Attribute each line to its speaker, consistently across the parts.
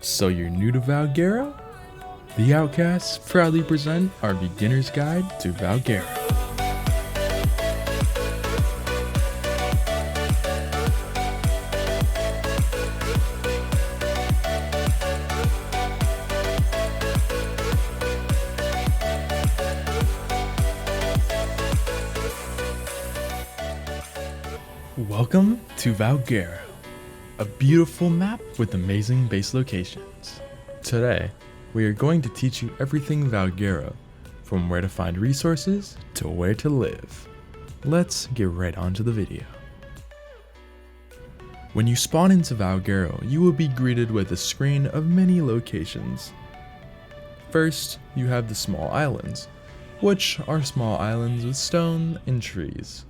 Speaker 1: So you're new to Valguero? The Outcasts proudly present our beginner's guide to Valguero. Welcome to Valguero, a beautiful map with amazing base locations. Today, we are going to teach you everything Valguero, from where to find resources to where to live. Let's get right onto the video. When you spawn into Valguero, you will be greeted with a screen of many locations. First, you have the small islands, which are small islands with stone and trees.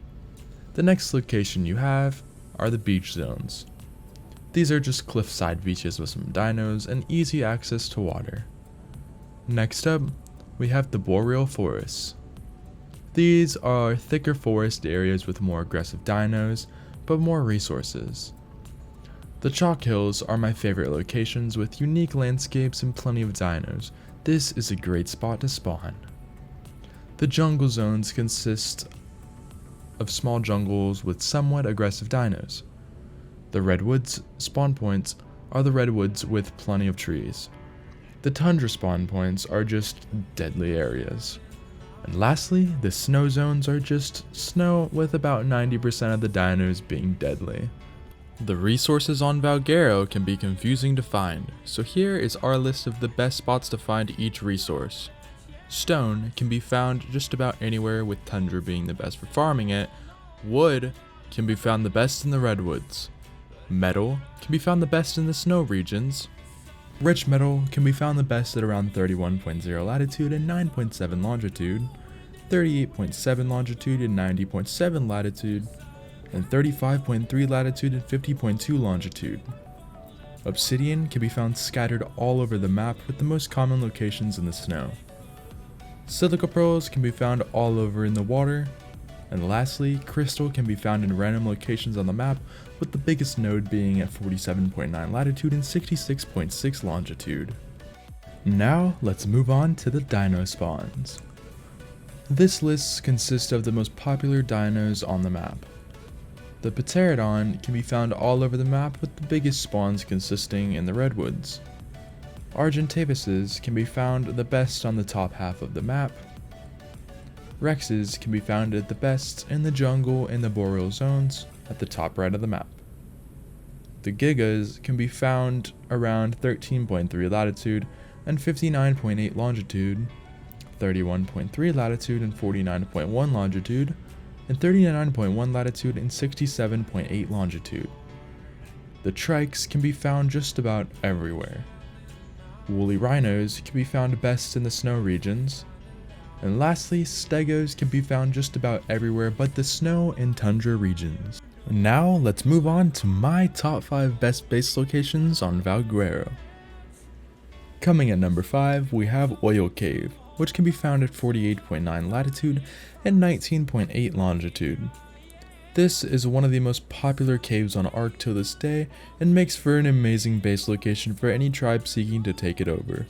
Speaker 1: The next location you have are the beach zones. These are just cliffside beaches with some dinos and easy access to water. Next up, we have the boreal forests. These are thicker forest areas with more aggressive dinos, but more resources. The chalk hills are my favorite locations with unique landscapes and plenty of dinos. This is a great spot to spawn. The jungle zones consist of small jungles with somewhat aggressive dinos. The redwoods spawn points are the redwoods with plenty of trees. The tundra spawn points are just deadly areas. And lastly, the snow zones are just snow with about 90% of the dinos being deadly. The resources on Valguero can be confusing to find, so here is our list of the best spots to find each resource. Stone can be found just about anywhere, with tundra being the best for farming it. Wood can be found the best in the redwoods. Metal can be found the best in the snow regions. Rich metal can be found the best at around 31.0 latitude and 9.7 longitude, 38.7 longitude and 90.7 latitude, and 35.3 latitude and 50.2 longitude. Obsidian can be found scattered all over the map, with the most common locations in the snow. Silica pearls can be found all over in the water. And lastly, crystal can be found in random locations on the map, with the biggest node being at 47.9 latitude and 66.6 longitude. Now, let's move on to the dino spawns. This list consists of the most popular dinos on the map. The pterodon can be found all over the map, with the biggest spawns consisting in the redwoods. Argentavises can be found the best on the top half of the map. Rexes can be found at the best in the jungle and the boreal zones at the top right of the map. The Gigas can be found around 13.3 latitude and 59.8 longitude, 31.3 latitude and 49.1 longitude, and 39.1 latitude and 67.8 longitude. The Trikes can be found just about everywhere. Woolly rhinos can be found best in the snow regions. And lastly, stegos can be found just about everywhere but the snow and tundra regions. Now let's move on to my top 5 best base locations on Valguero. Coming at number 5, we have Oil Cave, which can be found at 48.9 latitude and 19.8 longitude. This is one of the most popular caves on ARK till this day, and makes for an amazing base location for any tribe seeking to take it over.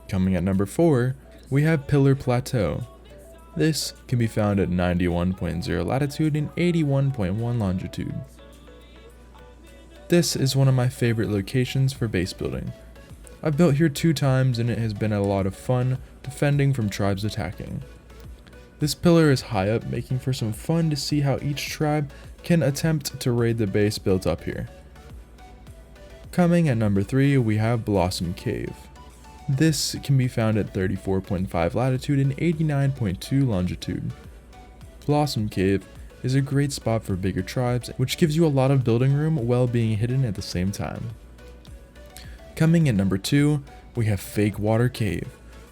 Speaker 1: Coming at number 4, we have Pillar Plateau. This can be found at 91.0 latitude and 81.1 longitude. This is one of my favorite locations for base building. I've built here 2 times and it has been a lot of fun defending from tribes attacking. This pillar is high up, making for some fun to see how each tribe can attempt to raid the base built up here. Coming at number 3, we have Blossom Cave. This can be found at 34.5 latitude and 89.2 longitude. Blossom Cave is a great spot for bigger tribes, which gives you a lot of building room while being hidden at the same time. Coming at number 2, we have Fake Water Cave,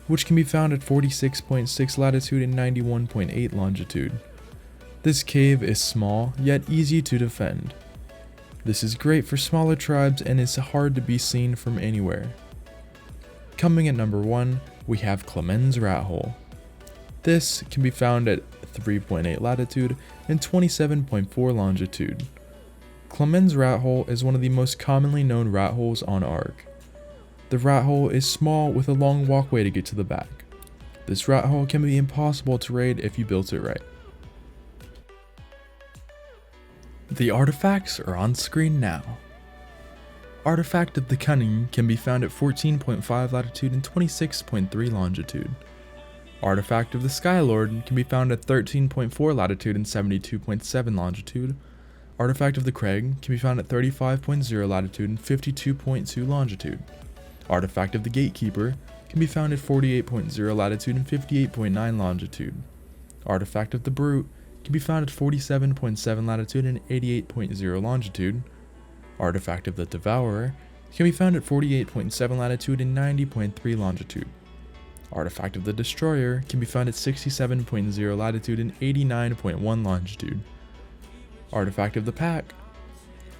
Speaker 1: which can be found at 46.6 latitude and 91.8 longitude. This cave is small, yet easy to defend. This is great for smaller tribes and is hard to be seen from anywhere. Coming at number 1, we have Clemen's Rat Hole. This can be found at 3.8 latitude and 27.4 longitude. Clement's rat hole is one of the most commonly known rat holes on ARK. The rat hole is small with a long walkway to get to the back. This rat hole can be impossible to raid if you built it right. The artifacts are on screen now. Artifact of the Cunning can be found at 14.5 latitude and 26.3 longitude. Artifact of the Skylord can be found at 13.4 latitude and 72.7 longitude. Artifact of the Craig can be found at 35.0 latitude and 52.2 longitude. Artifact of the Gatekeeper can be found at 48.0 latitude and 58.9 longitude. Artifact of the Brute can be found at 47.7 latitude and 88.0 longitude. Artifact of the Devourer can be found at 48.7 latitude and 90.3 longitude. Artifact of the Destroyer can be found at 67.0 latitude and 89.1 longitude. Artifact of the Pack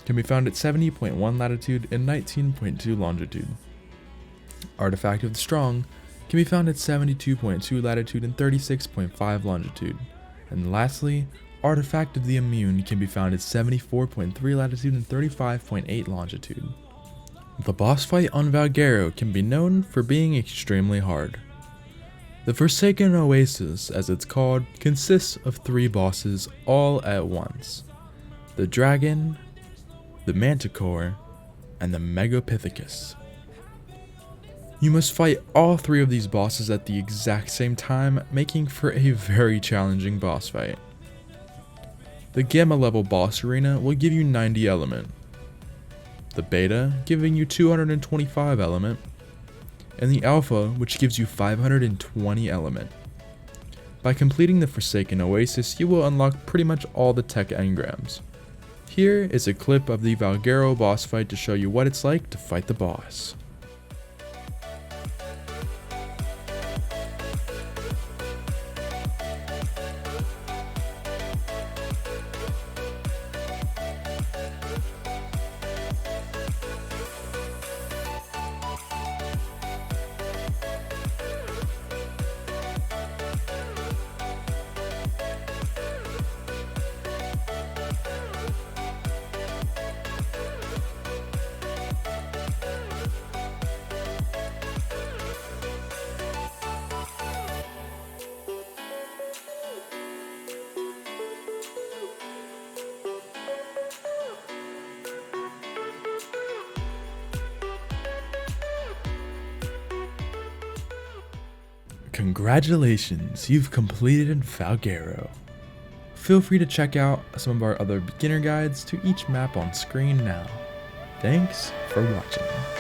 Speaker 1: can be found at 70.1 latitude and 19.2 longitude. Artifact of the Strong can be found at 72.2 latitude and 36.5 longitude. And lastly, Artifact of the Immune can be found at 74.3 latitude and 35.8 longitude. The boss fight on Valguero can be known for being extremely hard. The Forsaken Oasis, as it's called, consists of 3 bosses all at once. The Dragon, the Manticore, and the Megapithicus. You must fight all 3 of these bosses at the exact same time, making for a very challenging boss fight. The Gamma level boss arena will give you 90 element, the Beta giving you 225 element, and the Alpha which gives you 520 element. By completing the Forsaken Oasis, you will unlock pretty much all the tech engrams. Here is a clip of the Valguero boss fight to show you what it's like to fight the boss. Congratulations, you've completed Valguero. Feel free to check out some of our other beginner guides to each map on screen now. Thanks for watching.